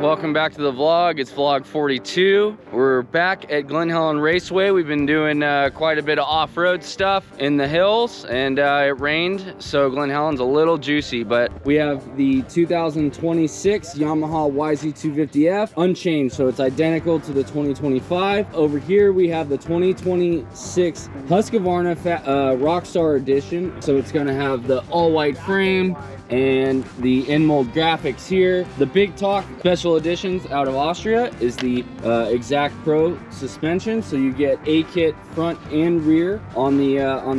welcome back to the vlog. It's vlog 42. We're back at Glen Helen Raceway. We've been doing quite a bit of off-road stuff in the hills, and it rained, so Glen Helen's a little juicy, but we have the 2026 Yamaha YZ250F unchanged, so it's identical to the 2025. Over here we have the 2026 Husqvarna Rockstar Edition, so it's gonna have the all-white frame and the in-mold graphics here. The Big Talk Special Editions out of Austria is the Exact Pro suspension, so you get A-kit front and rear on the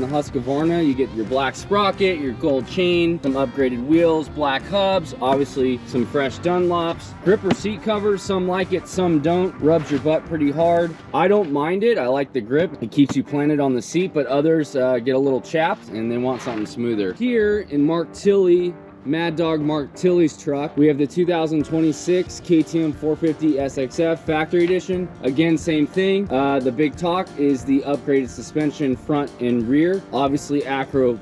Husqvarna. You get your black sprocket, your gold chain, some upgraded wheels, black hubs, obviously some fresh Dunlops. Gripper seat covers, some like it, some don't. Rubs your butt pretty hard. I don't mind it. I like the grip. It keeps you planted on the seat, but others get a little chapped and they want something smoother. Here in Mark Tilley, Mad Dog Mark Tilley's truck, we have the 2026 KTM 450 SXF Factory Edition. Again, same thing. The Big Talk is the upgraded suspension front and rear. Obviously acro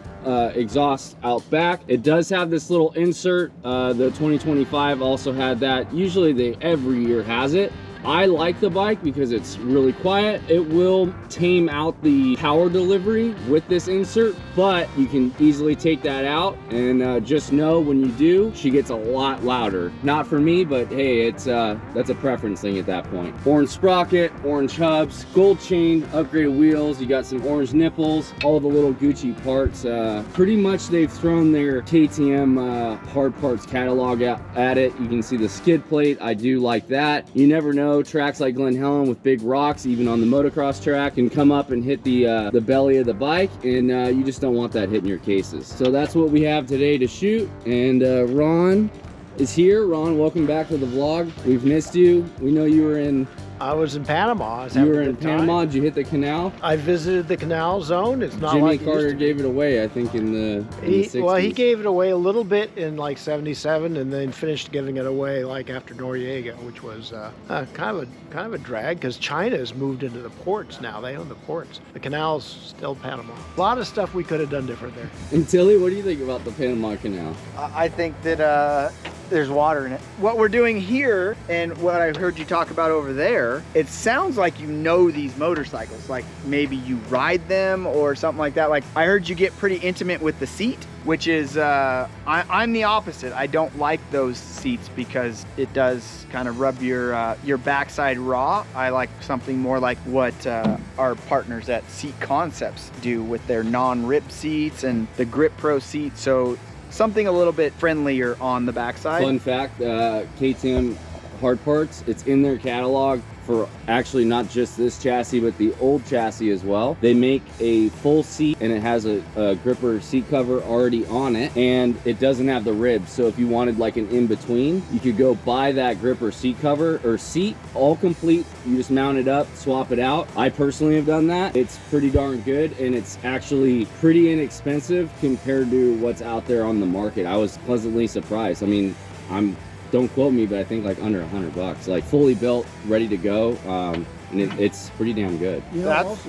exhaust out back. It does have this little insert. The 2025 also had that. Usually every year has it. I like the bike because it's really quiet. It will tame out the power delivery with this insert, but you can easily take that out, and just know when you do, she gets a lot louder. Not for me, but hey, it's that's a preference thing at that point. Orange sprocket, orange hubs, gold chain, upgraded wheels. You got some orange nipples, all the little Gucci parts. Pretty much they've thrown their KTM hard parts catalog at it. You can see the skid plate. I do like that. You never know, tracks like Glen Helen with big rocks, even on the motocross track, can come up and hit the belly of the bike, and you just don't want that hitting your cases. So that's what we have today to shoot, and Ron is here. Ron, welcome back to the vlog. We've missed you. We know you were in... I was in Panama. You were in Panama. Did you hit the canal? I visited the canal zone. It's not Jimmy like Carter gave it away, I think, in the 60s. Well, he gave it away a little bit in like 77, and then finished giving it away like after Noriega, which was kind of a drag, because China has moved into the ports now. They own the ports. The canal's still Panama. A lot of stuff we could have done different there. And Tilly, what do you think about the Panama Canal? I think that there's water in it. What we're doing here, and what I heard you talk about over there, it sounds like you know these motorcycles, like maybe you ride them or something like that. Like I heard you get pretty intimate with the seat, which is, I'm the opposite. I don't like those seats because it does kind of rub your backside raw. I like something more like what our partners at Seat Concepts do with their non-rip seats and the Grip Pro seat. So something a little bit friendlier on the backside. Fun fact, KTM hard parts, it's in their catalog for actually not just this chassis, but the old chassis as well. They make a full seat, and it has a gripper seat cover already on it, and it doesn't have the ribs. So if you wanted like an in-between, you could go buy that gripper seat cover or seat all complete. You just mount it up, swap it out. I personally have done that. It's pretty darn good, and it's actually pretty inexpensive compared to what's out there on the market. I was pleasantly surprised. I mean, don't quote me, but I think like under $100, like fully built, ready to go, and it's pretty damn good. You know, that's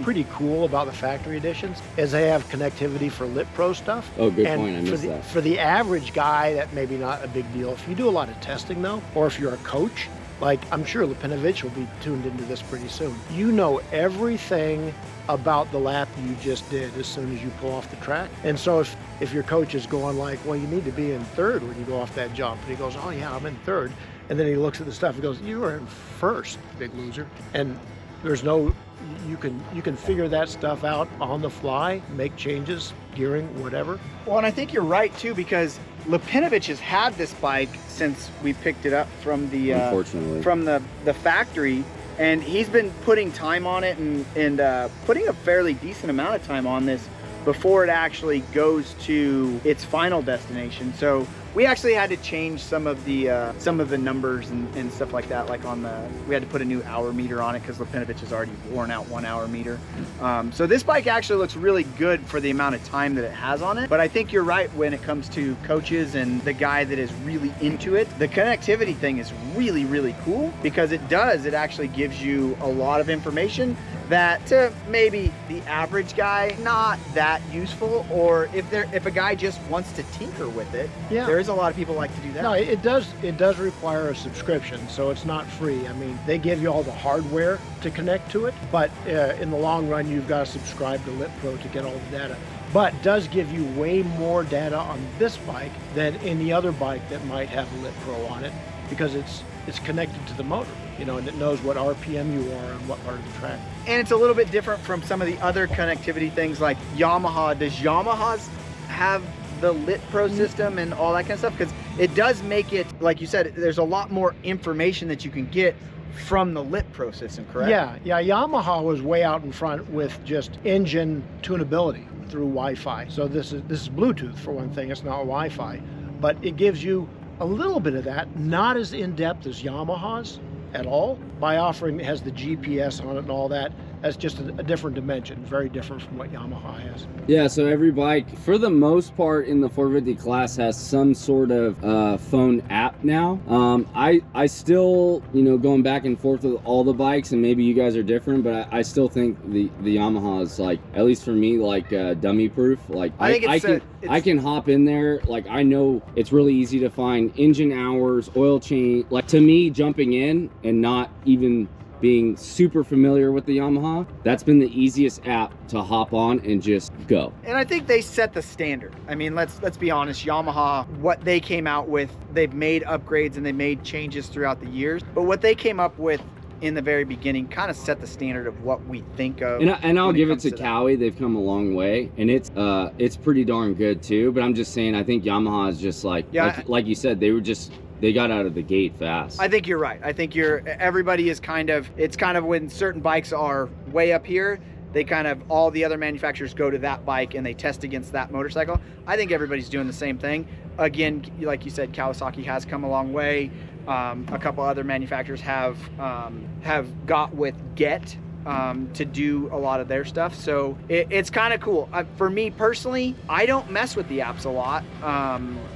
pretty cool about the factory editions is they have connectivity for Lit Pro stuff. Oh, good point. I missed that. For the average guy, that may be not a big deal. If you do a lot of testing though, or if you're a coach, like I'm sure Lipinovich will be tuned into this pretty soon. You know everything about the lap you just did as soon as you pull off the track. And so if your coach is going like, well, you need to be in third when you go off that jump, and he goes, oh yeah, I'm in third, and then he looks at the stuff and goes, you are in first, big loser. And there's no, you can figure that stuff out on the fly, make changes, gearing, whatever. Well, and I think you're right too, because Lipinovich has had this bike since we picked it up from the unfortunately from the factory, and he's been putting time on it and putting a fairly decent amount of time on this before it actually goes to its final destination. So we actually had to change some of the numbers and stuff like that. Like we had to put a new hour meter on it because Lipinovich has already worn out 1 hour meter. So this bike actually looks really good for the amount of time that it has on it. But I think you're right when it comes to coaches and the guy that is really into it. The connectivity thing is really, really cool because it actually gives you a lot of information that to maybe the average guy, not that useful, or if a guy just wants to tinker with it, Yeah. there is a lot of people like to do that. No, it does require a subscription, so it's not free. I mean, they give you all the hardware to connect to it, but in the long run, you've got to subscribe to LitPro to get all the data. But it does give you way more data on this bike than any other bike that might have a LitPro on it, because it's connected to the motor, you know, and it knows what RPM you are on what part of the track. And it's a little bit different from some of the other connectivity things like Yamaha. Does Yamaha's have the LitPro system and all that kind of stuff? Because it does make it, like you said, there's a lot more information that you can get from the LitPro system, correct? Yeah, Yamaha was way out in front with just engine tunability through Wi-Fi. So this is Bluetooth for one thing, it's not Wi-Fi, but it gives you a little bit of that, not as in-depth as Yamaha's at all, by offering, it has the GPS on it and all that. That's just a different dimension, very different from what Yamaha has. Yeah, so every bike, for the most part in the 450 class, has some sort of phone app now. I still, you know, going back and forth with all the bikes, and maybe you guys are different, but I still think the Yamaha is, like, at least for me, like dummy proof. Like I can hop in there, like I know it's really easy to find engine hours, oil change. Like, to me, jumping in and not even being super familiar with the Yamaha, that's been the easiest app to hop on and just go. And I think they set the standard. I mean, let's be honest, Yamaha, what they came out with, they've made upgrades and they made changes throughout the years, but what they came up with in the very beginning kind of set the standard of what we think of. And I'll give it to Cowie, they've come a long way, and it's pretty darn good too, but I'm just saying, I think Yamaha is just like, yeah, like you said, they got out of the gate fast. I think you're right. I think everybody is it's kind of when certain bikes are way up here, they kind of, all the other manufacturers go to that bike and they test against that motorcycle. I think everybody's doing the same thing. Again, like you said, Kawasaki has come a long way. A couple other manufacturers have got with Get to do a lot of their stuff. So it's kind of cool. For me personally, I don't mess with the apps a lot.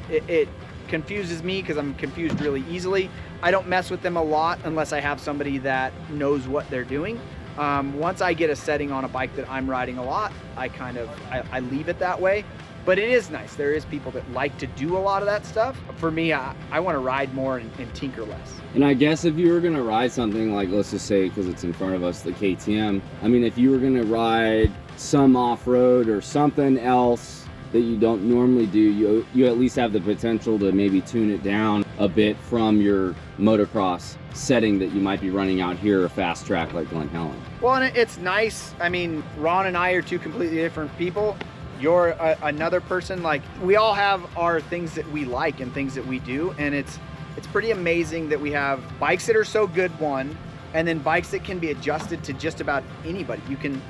It confuses me because I'm confused really easily. I don't mess with them a lot unless I have somebody that knows what they're doing. Once I get a setting on a bike that I'm riding a lot, I leave it that way. But it is nice. There is people that like to do a lot of that stuff. For me, I want to ride more and tinker less. And I guess if you were going to ride something like, let's just say, because it's in front of us, the KTM, I mean, if you were going to ride some off-road or something else that you don't normally do, you at least have the potential to maybe tune it down a bit from your motocross setting that you might be running out here, a fast track like Glen Helen. Well, and it's nice. I mean, Ron and I are two completely different people. You're another person. Like, we all have our things that we like and things that we do, and it's pretty amazing that we have bikes that are so good, one, and then bikes that can be adjusted to just about anybody. You can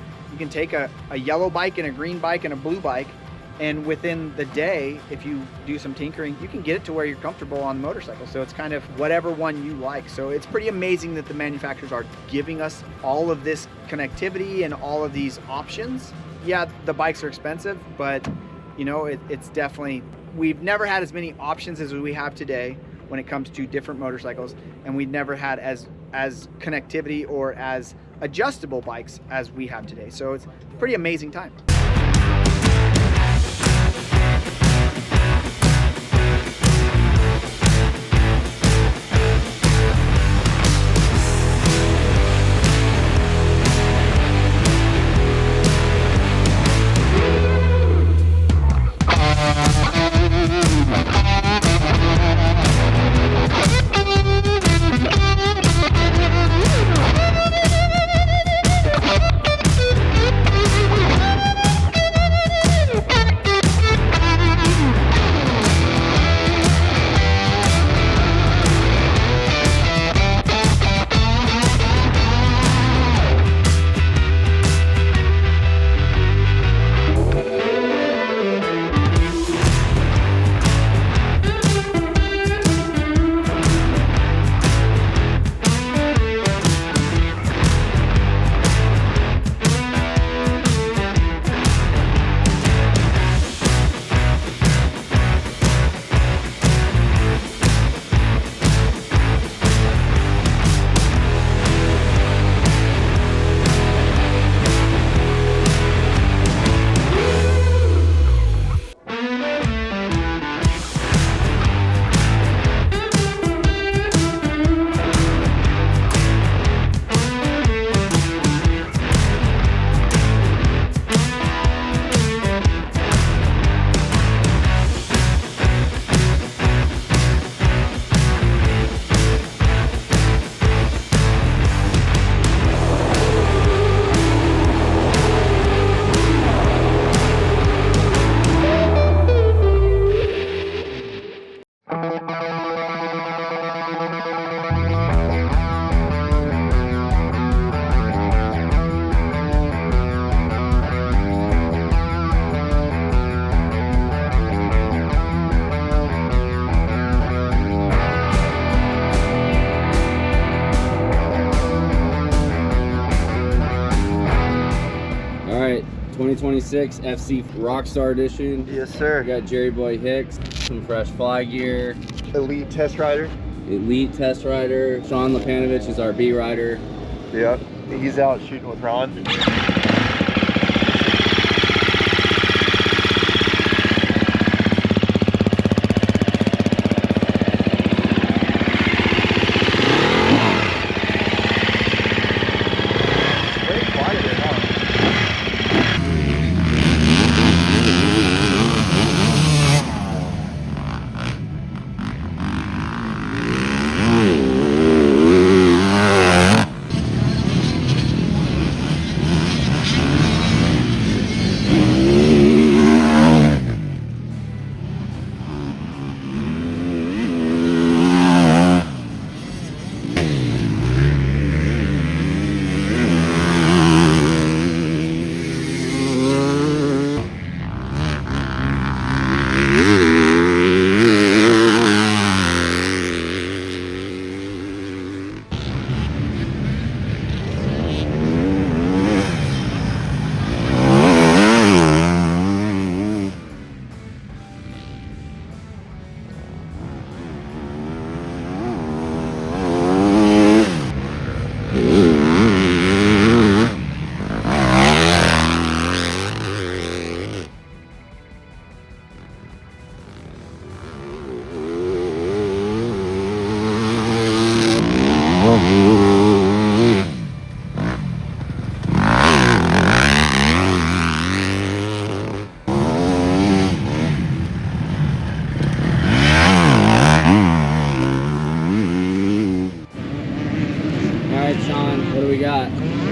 take a yellow bike and a green bike and a blue bike, and within the day, if you do some tinkering, you can get it to where you're comfortable on the motorcycle. So it's kind of whatever one you like. So it's pretty amazing that the manufacturers are giving us all of this connectivity and all of these options. Yeah, the bikes are expensive, but you know, it's definitely, we've never had as many options as we have today when it comes to different motorcycles, and we've never had as connectivity or as adjustable bikes as we have today. So it's a pretty amazing time. 2026 FC Rockstar Edition. Yes, sir. We got Jerry Boy Hicks, some fresh fly gear. Elite test rider. Elite test rider. Sean Lepanovich is our B rider. Yep. He's out shooting with Ron.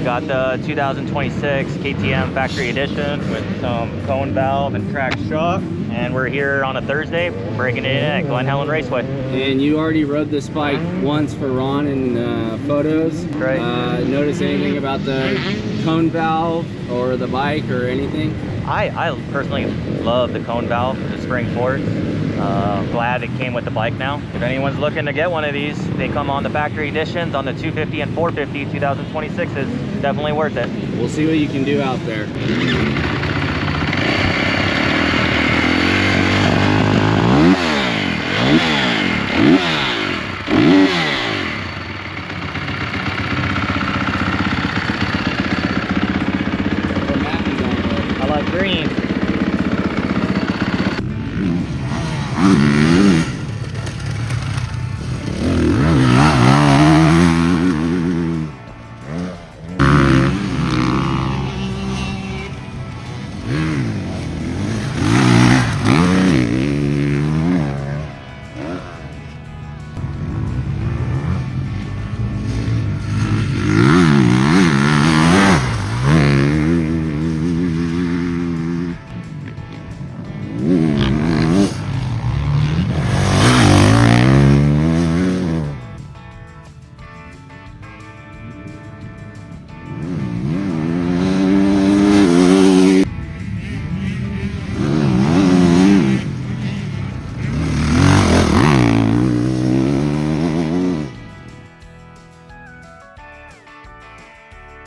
Got the 2026 KTM Factory Edition with some cone valve and track shock, and we're here on a Thursday breaking it in at Glen Helen Raceway. And you already rode this bike once for Ron in photos. Right. Notice anything about the cone valve or the bike or anything? I personally love the cone valve, the spring forks. Glad it came with the bike now. If anyone's looking to get one of these, they come on the factory editions on the 250 and 450 2026s. Definitely worth it. We'll see what you can do out there. I like green.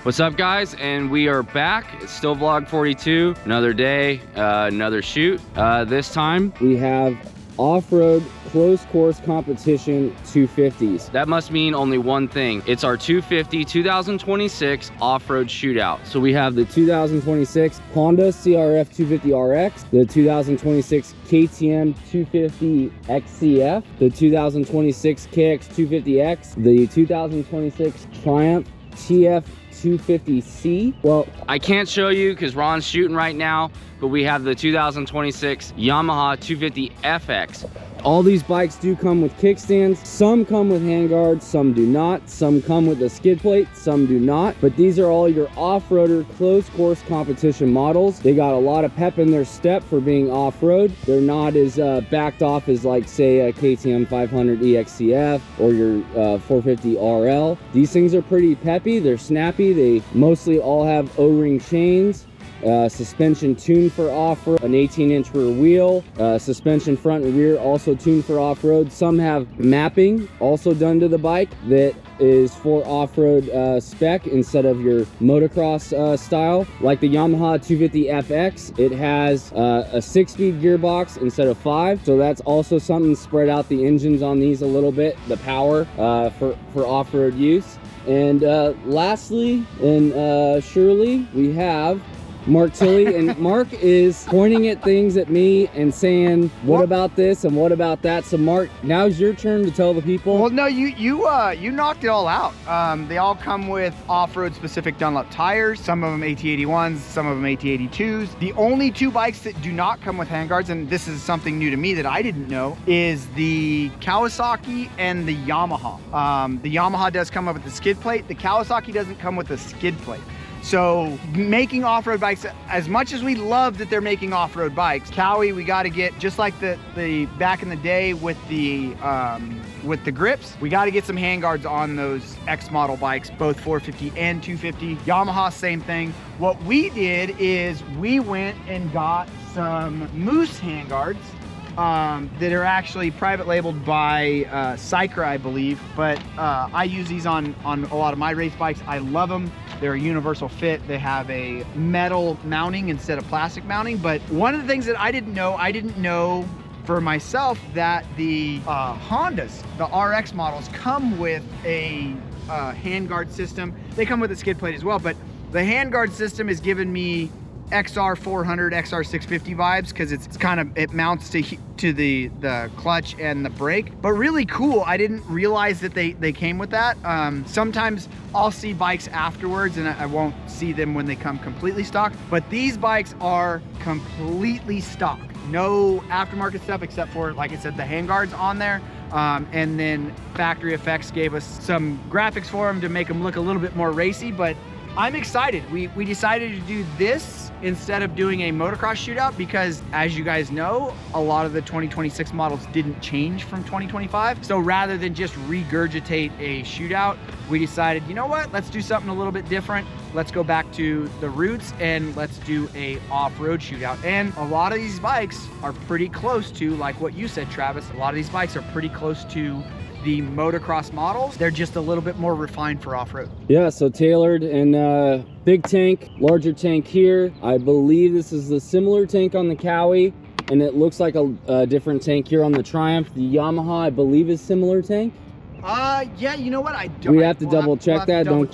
What's up, guys? And we are back. It's still vlog 42. Another day, another shoot. This time we have off-road close course competition 250s. That must mean only one thing. It's our 250 2026 off-road shootout. So we have the 2026 Honda CRF 250 RX, the 2026 KTM 250 XCF, the 2026 KX 250X, the 2026 Triumph TF 250C. Well, I can't show you because Ron's shooting right now, but we have the 2026 Yamaha 250 FX. All these bikes do come with kickstands. Some come with handguards, some do not. Some come with a skid plate, some do not. But these are all your off-roader closed course competition models. They got a lot of pep in their step for being off-road. They're not as backed off as, like, say, a KTM 500 EXCF or your 450 RL. These things are pretty peppy. They're snappy. They mostly all have O-ring chains. suspension tuned for off-road, an 18-inch rear wheel, suspension front and rear also tuned for off-road. Some have mapping also done to the bike that is for off-road spec instead of your motocross style. Like the Yamaha 250FX, it has a 6-speed gearbox instead of 5, so that's also something to spread out the engines on these a little bit, the power for off-road use. And lastly and surely, we have Mark Tilley, and Mark is pointing at things at me and saying, what about this and what about that? So Mark, now's your turn to tell the people. Well, no, you knocked it all out. They all come with off-road specific Dunlop tires, some of them AT81s, some of them AT82s. The only 2 bikes that do not come with handguards, and this is something new to me that I didn't know, is the Kawasaki and the Yamaha. The Yamaha does come up with the skid plate. The Kawasaki doesn't come with a skid plate. So making off-road bikes, as much as we love that they're making off-road bikes, Cowie, we got to get, just like the back in the day with the grips, we got to get some handguards on those X model bikes, both 450 and 250. Yamaha, same thing. What we did is we went and got some Moose handguards that are actually private labeled by Sycra, I believe, but I use these on a lot of my race bikes. I love them. They're a universal fit. They have a metal mounting instead of plastic mounting. But one of the things that I didn't know for myself, that the Hondas, the RX models, come with a handguard system. They come with a skid plate as well, but the handguard system has given me XR 400, XR 650 vibes, because it's kind of, it mounts to the clutch and the brake, but really cool. I didn't realize that they came with that. Sometimes I'll see bikes afterwards and I won't see them when they come completely stock, but these bikes are completely stock. No aftermarket stuff except for, like I said, the handguards on there. And then Factory Effects gave us some graphics for them to make them look a little bit more racy, but I'm excited. We decided to do this instead of doing a motocross shootout because, as you guys know, a lot of the 2026 models didn't change from 2025. So rather than just regurgitate a shootout, we decided, you know what, let's do something a little bit different. Let's go back to the roots and let's do a off-road shootout. And a lot of these bikes are pretty close to, like what you said, Travis, a lot of these bikes are pretty close to the motocross models. They're just a little bit more refined for off-road. Yeah, so tailored and big tank, larger tank here. I believe this is a similar tank on the Cowie, and it looks like a different tank here on the Triumph. The Yamaha, I believe, is similar tank. Yeah, you know what? I don't. We have to double check that. Don't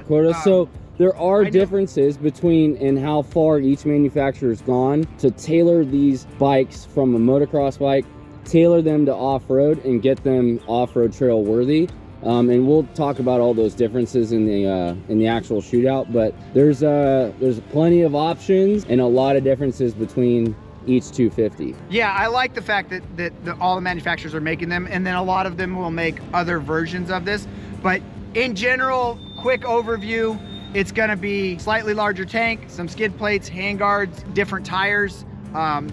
quote us. So there are differences between and how far each manufacturer's gone to tailor these bikes from a motocross bike, tailor them to off-road and get them off-road trail worthy. And we'll talk about all those differences in the actual shootout, but there's plenty of options and a lot of differences between each 250. Yeah, I like the fact that all the manufacturers are making them, and then a lot of them will make other versions of this. But in general, quick overview, it's gonna be slightly larger tank, some skid plates, handguards, different tires.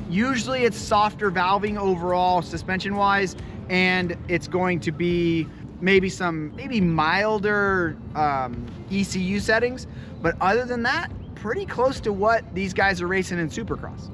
Usually it's softer valving overall suspension wise, and it's going to be maybe milder ECU settings, but other than that, pretty close to what these guys are racing in Supercross.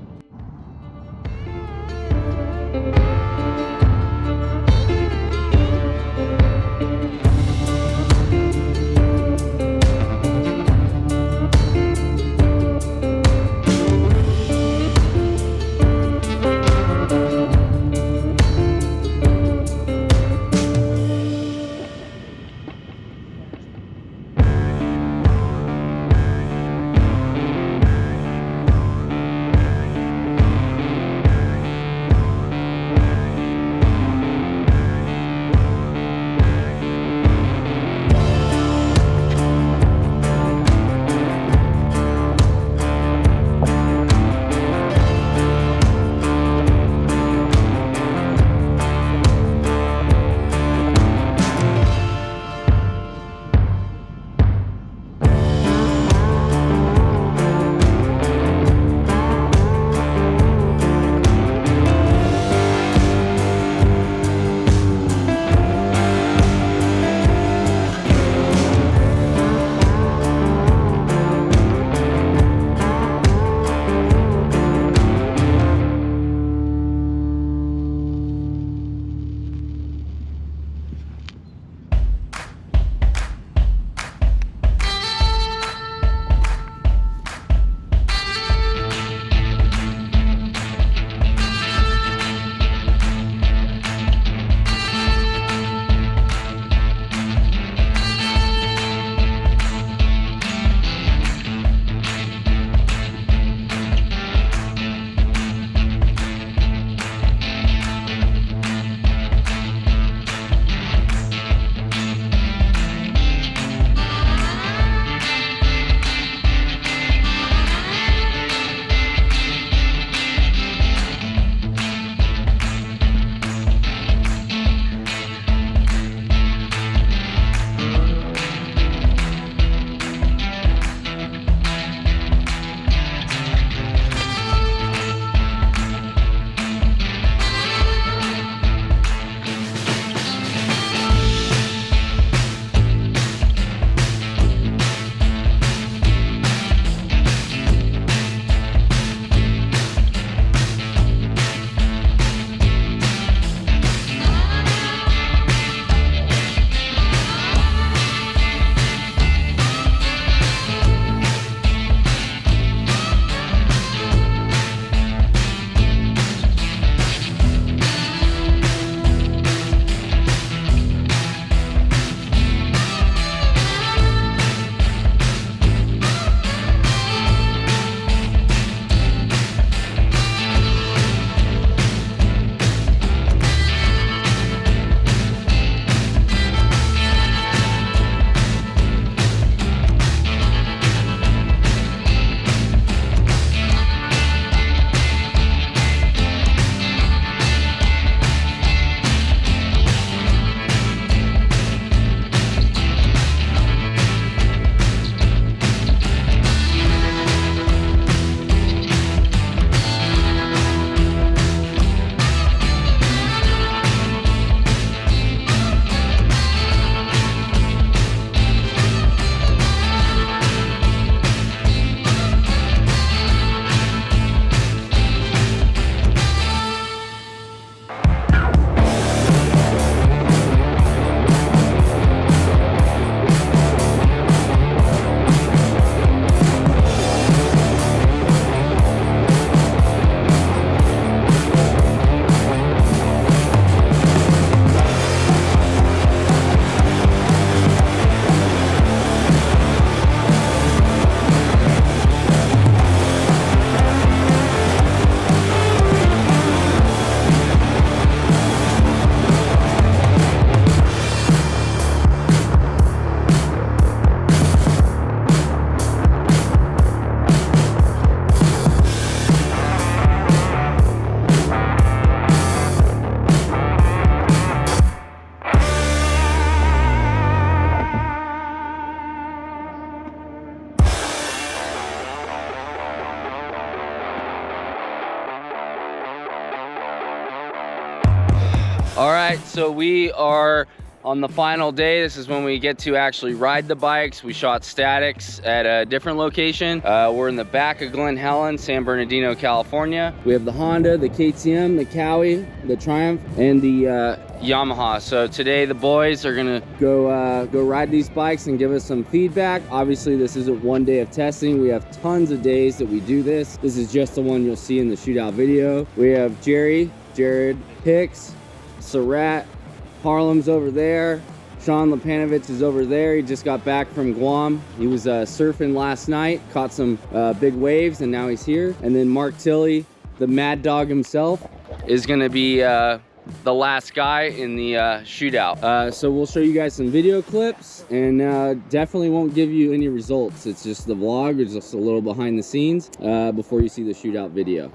right, so we are on the final day. This is when we get to actually ride the bikes. We shot statics at a different location. We're in the back of Glen Helen, San Bernardino, California. We have the Honda, the KTM, the Cowie, the Triumph, and the Yamaha. So today the boys are gonna go ride these bikes and give us some feedback. Obviously this isn't one day of testing. We have tons of days that we do this. This is just the one you'll see in the shootout video. We have Jared, Hicks, Surratt, Harlem's over there. Sean Lepanovich is over there. He just got back from Guam. He was surfing last night, caught some big waves, and now he's here. And then Mark Tilley, the mad dog himself, is gonna be the last guy in the shootout. So we'll show you guys some video clips, and definitely won't give you any results. It's just the vlog. It's just a little behind the scenes before you see the shootout video.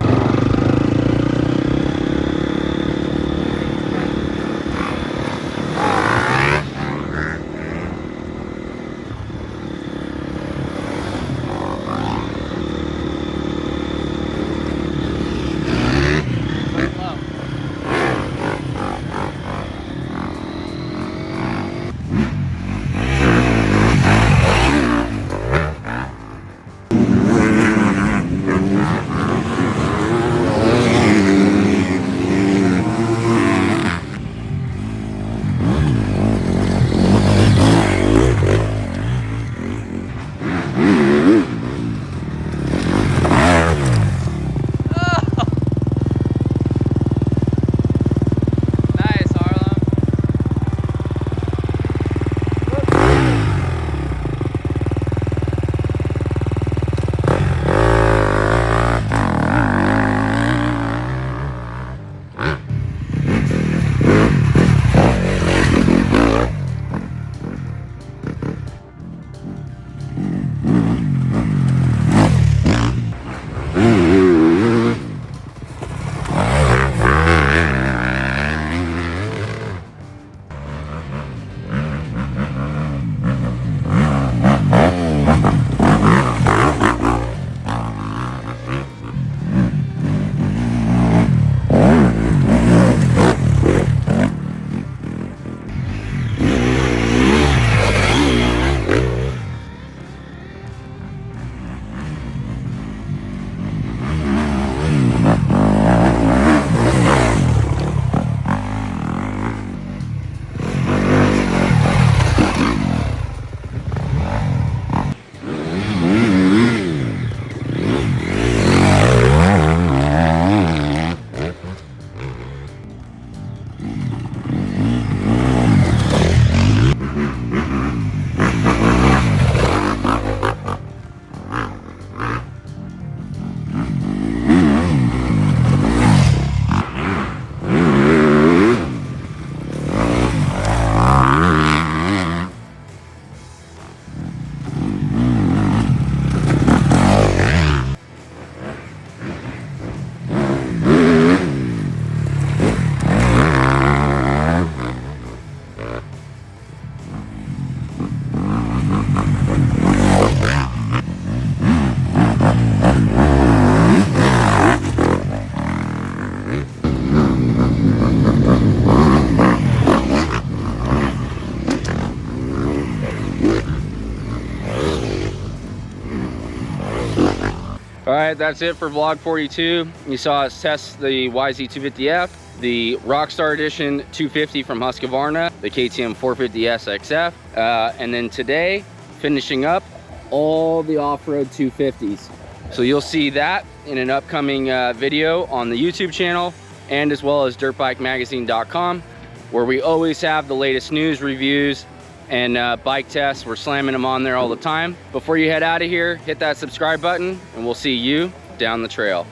All right, that's it for vlog 42. You saw us test the YZ250F, the Rockstar Edition 250 from Husqvarna, the KTM 450S XF, and then today, finishing up all the off-road 250s. So you'll see that in an upcoming video on the YouTube channel, and as well as dirtbikemagazine.com, where we always have the latest news, reviews, and bike tests. We're slamming them on there all the time. Before you head out of here, hit that subscribe button, and we'll see you down the trail.